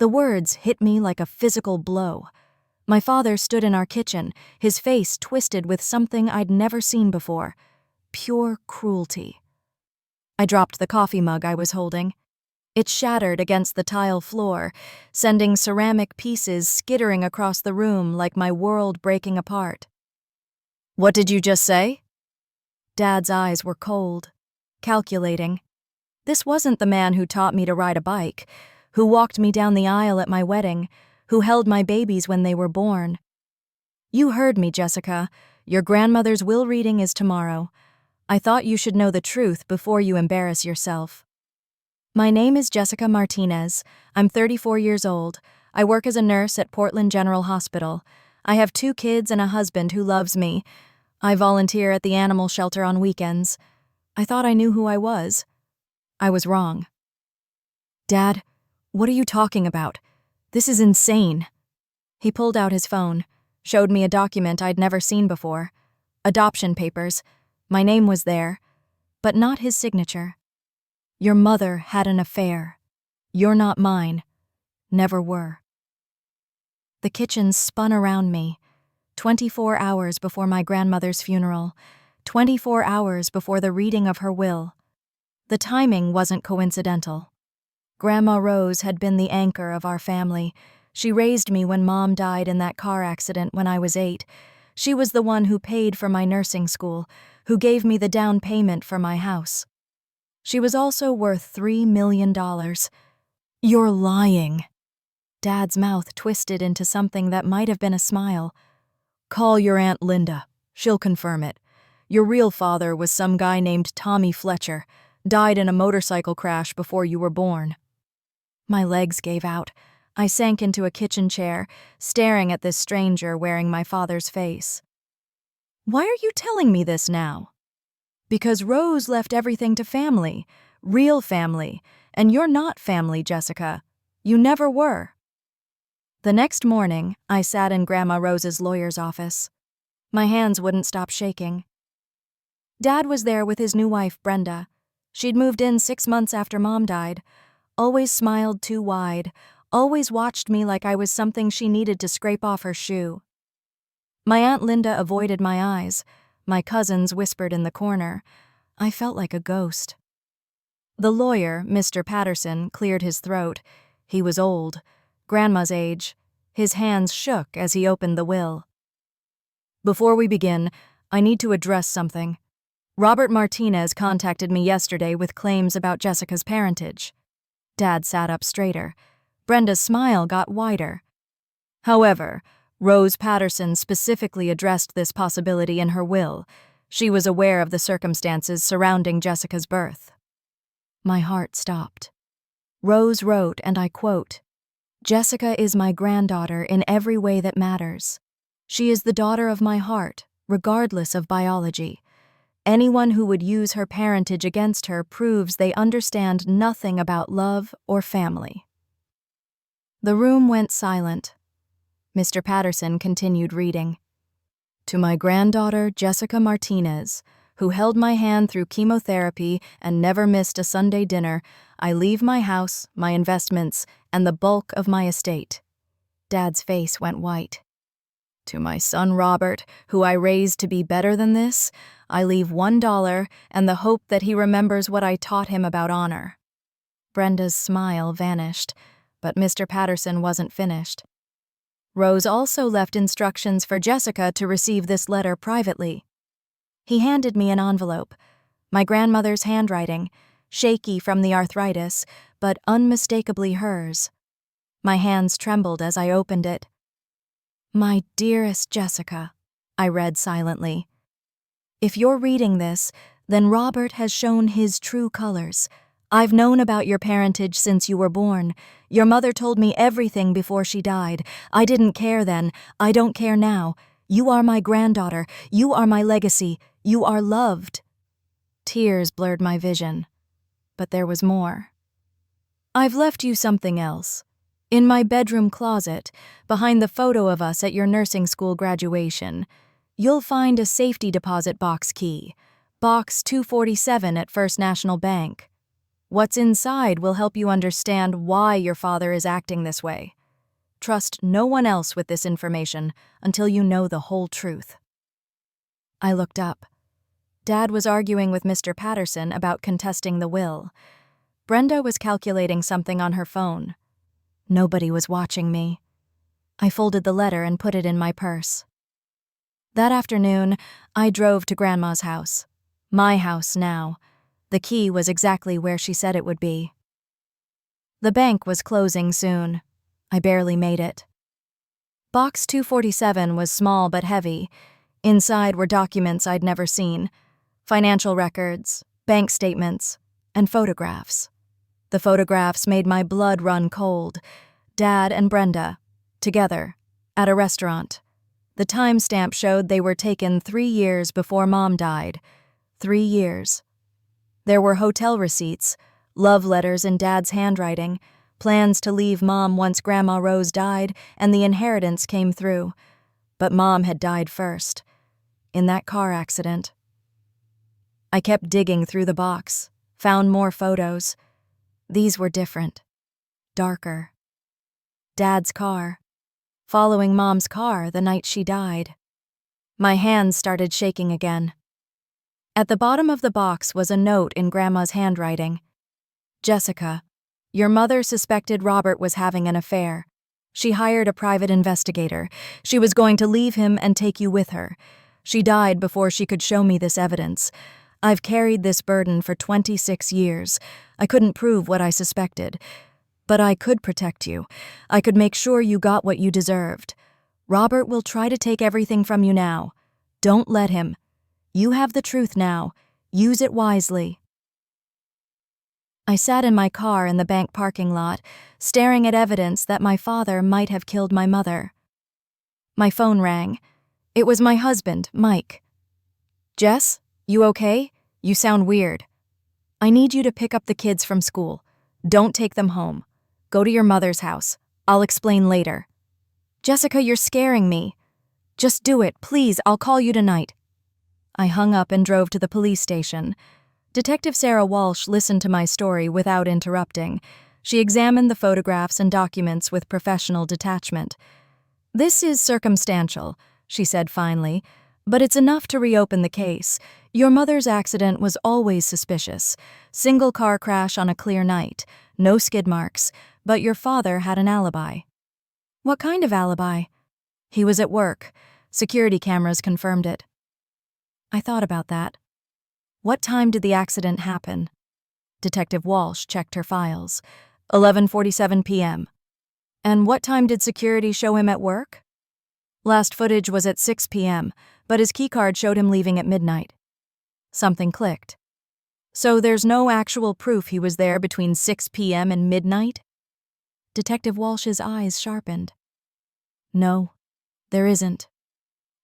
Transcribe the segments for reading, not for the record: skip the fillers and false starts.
The words hit me like a physical blow. My father stood in our kitchen, his face twisted with something I'd never seen before. Pure cruelty. I dropped the coffee mug I was holding. It shattered against the tile floor, sending ceramic pieces skittering across the room like my world breaking apart. "What did you just say?" Dad's eyes were cold, calculating. This wasn't the man who taught me to ride a bike, who walked me down the aisle at my wedding, who held my babies when they were born. "You heard me, Jessica. Your grandmother's will reading is tomorrow. I thought you should know the truth before you embarrass yourself. My name is Jessica Martinez. I'm 34 years old. I work as a nurse at Portland General Hospital. I have 2 kids and a husband who loves me. I volunteer at the animal shelter on weekends. I thought I knew who I was. I was wrong." "Dad, what are you talking about? This is insane." He pulled out his phone, showed me a document I'd never seen before. Adoption papers. My name was there, but not his signature. "Your mother had an affair. You're not mine. Never were." The kitchen spun around me. 24 hours before my grandmother's funeral. 24 hours before the reading of her will. The timing wasn't coincidental. Grandma Rose had been the anchor of our family. She raised me when Mom died in that car accident when I was 8. She was the one who paid for my nursing school, who gave me the down payment for my house. She was also worth $3 million. "You're lying." Dad's mouth twisted into something that might have been a smile. "Call your Aunt Linda. She'll confirm it. Your real father was some guy named Tommy Fletcher. Died in a motorcycle crash before you were born." My legs gave out. I sank into a kitchen chair, staring at this stranger wearing my father's face. "Why are you telling me this now?" "Because Rose left everything to family. Real family. And you're not family, Jessica. You never were." The next morning, I sat in Grandma Rose's lawyer's office. My hands wouldn't stop shaking. Dad was there with his new wife, Brenda. She'd moved in 6 months after Mom died. Always smiled too wide. Always watched me like I was something she needed to scrape off her shoe. My Aunt Linda avoided my eyes. My cousins whispered in the corner. I felt like a ghost. The lawyer, Mr. Patterson, cleared his throat. He was old, Grandma's age. His hands shook as he opened the will. "Before we begin, I need to address something. Robert Martinez contacted me yesterday with claims about Jessica's parentage." Dad sat up straighter. Brenda's smile got wider. "However, Rose Patterson specifically addressed this possibility in her will. She was aware of the circumstances surrounding Jessica's birth." My heart stopped. Rose wrote, and I quote, "Jessica is my granddaughter in every way that matters. She is the daughter of my heart, regardless of biology. Anyone who would use her parentage against her proves they understand nothing about love or family." The room went silent. Mr. Patterson continued reading. "To my granddaughter, Jessica Martinez, who held my hand through chemotherapy and never missed a Sunday dinner, I leave my house, my investments, and the bulk of my estate." Dad's face went white. "To my son Robert, who I raised to be better than this, I leave $1 and the hope that he remembers what I taught him about honor." Brenda's smile vanished, but Mr. Patterson wasn't finished. "Rose also left instructions for Jessica to receive this letter privately." He handed me an envelope. My grandmother's handwriting, shaky from the arthritis, but unmistakably hers. My hands trembled as I opened it. "My dearest Jessica," I read silently. "If you're reading this, then Robert has shown his true colors. I've known about your parentage since you were born. Your mother told me everything before she died. I didn't care then. I don't care now. You are my granddaughter. You are my legacy. You are loved." Tears blurred my vision. But there was more. "I've left you something else. In my bedroom closet, behind the photo of us at your nursing school graduation, you'll find a safety deposit box key, box 247 at First National Bank." What's inside will help you understand why your father is acting this way. Trust no one else with this information until you know the whole truth." I looked up. Dad was arguing with Mr. Patterson about contesting the will. Brenda was calculating something on her phone. Nobody was watching me. I folded the letter and put it in my purse. That afternoon, I drove to Grandma's house. My house now. The key was exactly where she said it would be. The bank was closing soon. I barely made it. Box 247 was small but heavy. Inside were documents I'd never seen, financial records, bank statements, and photographs. The photographs made my blood run cold. Dad and Brenda, together, at a restaurant. The timestamp showed they were taken 3 years before Mom died. 3 years. There were hotel receipts, love letters in Dad's handwriting, plans to leave Mom once Grandma Rose died and the inheritance came through. But Mom had died first, in that car accident. I kept digging through the box, found more photos. These were different, darker. Dad's car, following Mom's car the night she died. My hands started shaking again. At the bottom of the box was a note in Grandma's handwriting. "Jessica, your mother suspected Robert was having an affair. She hired a private investigator. She was going to leave him and take you with her. She died before she could show me this evidence. I've carried this burden for 26 years. I couldn't prove what I suspected. But I could protect you. I could make sure you got what you deserved. Robert will try to take everything from you now. Don't let him. You have the truth now. Use it wisely." I sat in my car in the bank parking lot, staring at evidence that my father might have killed my mother. My phone rang. It was my husband, Mike. "Jess, you okay? You sound weird. I need you to pick up the kids from school. Don't take them home. Go to your mother's house. I'll explain later." "Jessica, you're scaring me." "Just do it, please. I'll call you tonight." I hung up and drove to the police station. Detective Sarah Walsh listened to my story without interrupting. She examined the photographs and documents with professional detachment. "This is circumstantial," she said finally, "but it's enough to reopen the case. Your mother's accident was always suspicious. Single car crash on a clear night. No skid marks, but your father had an alibi." "What kind of alibi?" "He was at work. Security cameras confirmed it." I thought about that. What time did the accident happen? Detective Walsh checked her files. 11:47 p.m. And what time did security show him at work? Last footage was at 6 p.m., but his keycard showed him leaving at midnight. Something clicked. So there's no actual proof he was there between 6 p.m. and midnight? Detective Walsh's eyes sharpened. No, there isn't.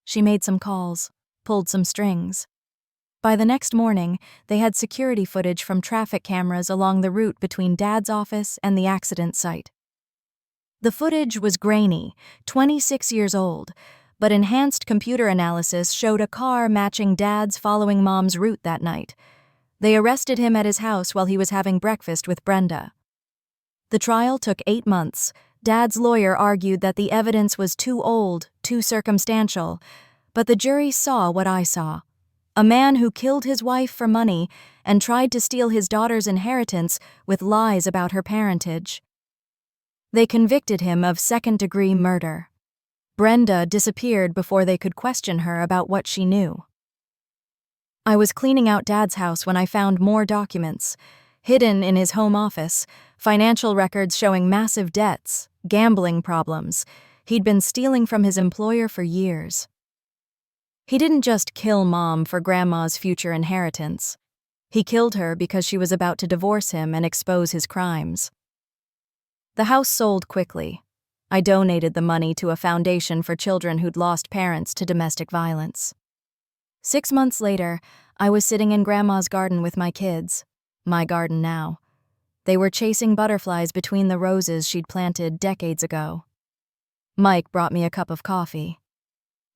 She made some calls, pulled some strings. By the next morning, they had security footage from traffic cameras along the route between Dad's office and the accident site. The footage was grainy, 26 years old, but enhanced computer analysis showed a car matching Dad's following Mom's route that night. They arrested him at his house while he was having breakfast with Brenda. The trial took 8 months. Dad's lawyer argued that the evidence was too old, too circumstantial, but the jury saw what I saw. A man who killed his wife for money and tried to steal his daughter's inheritance with lies about her parentage. They convicted him of second-degree murder. Brenda disappeared before they could question her about what she knew. I was cleaning out Dad's house when I found more documents. Hidden in his home office, financial records showing massive debts, gambling problems. He'd been stealing from his employer for years. He didn't just kill Mom for Grandma's future inheritance. He killed her because she was about to divorce him and expose his crimes. The house sold quickly. I donated the money to a foundation for children who'd lost parents to domestic violence. 6 months later, I was sitting in Grandma's garden with my kids. My garden now. They were chasing butterflies between the roses she'd planted decades ago. Mike brought me a cup of coffee.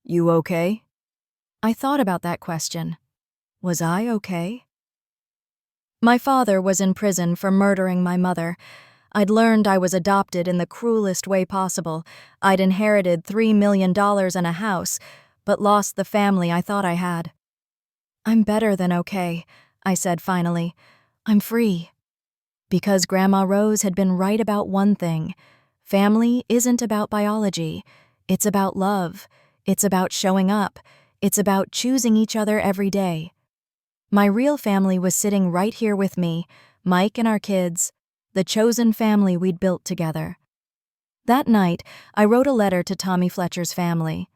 "You okay?" I thought about that question. Was I okay? My father was in prison for murdering my mother. I'd learned I was adopted in the cruelest way possible. I'd inherited $3 million and a house, but lost the family I thought I had. "I'm better than okay," I said finally. "I'm free." Because Grandma Rose had been right about one thing. Family isn't about biology. It's about love. It's about showing up. It's about choosing each other every day. My real family was sitting right here with me, Mike and our kids, the chosen family we'd built together. That night, I wrote a letter to Tommy Fletcher's family.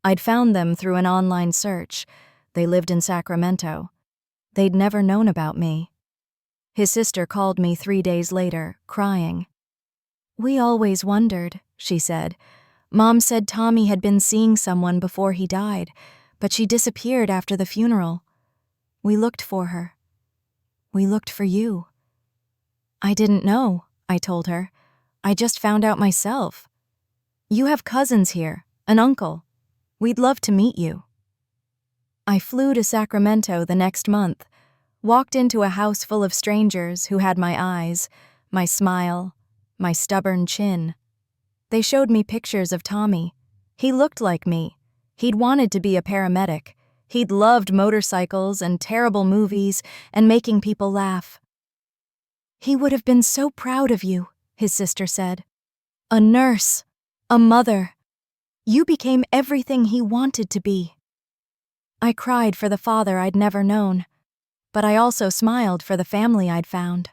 I'd found them through an online search. They lived in Sacramento. They'd never known about me. His sister called me 3 days later, crying. "We always wondered," she said. "Mom said Tommy had been seeing someone before he died, but she disappeared after the funeral. We looked for her. We looked for you." "I didn't know," I told her. "I just found out myself. You have cousins here, an uncle. We'd love to meet you." I flew to Sacramento the next month, walked into a house full of strangers who had my eyes, my smile, my stubborn chin. They showed me pictures of Tommy. He looked like me. He'd wanted to be a paramedic. He'd loved motorcycles and terrible movies and making people laugh. "He would have been so proud of you," his sister said. "A nurse, a mother. You became everything he wanted to be." I cried for the father I'd never known, but I also smiled for the family I'd found.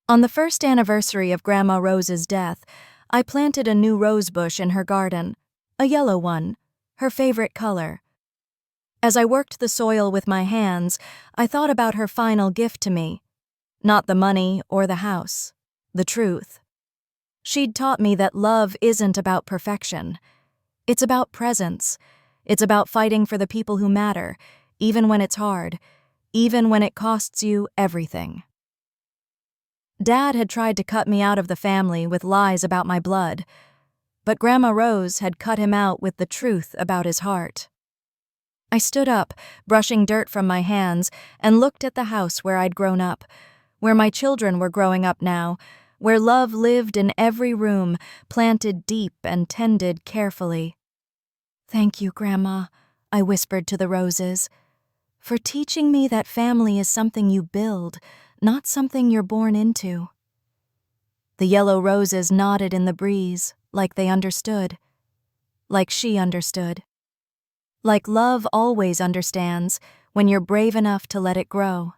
On the first anniversary of Grandma Rose's death, I planted a new rose bush in her garden, a yellow one, her favorite color. As I worked the soil with my hands, I thought about her final gift to me. Not the money or the house, the truth. She'd taught me that love isn't about perfection. It's about presence. It's about fighting for the people who matter, even when it's hard, even when it costs you everything. Dad had tried to cut me out of the family with lies about my blood, but Grandma Rose had cut him out with the truth about his heart. I stood up, brushing dirt from my hands, and looked at the house where I'd grown up, where my children were growing up now, where love lived in every room, planted deep and tended carefully. "Thank you, Grandma," I whispered to the roses, "for teaching me that family is something you build, not something you're born into." The yellow roses nodded in the breeze, like they understood. Like she understood. Like love always understands when you're brave enough to let it grow.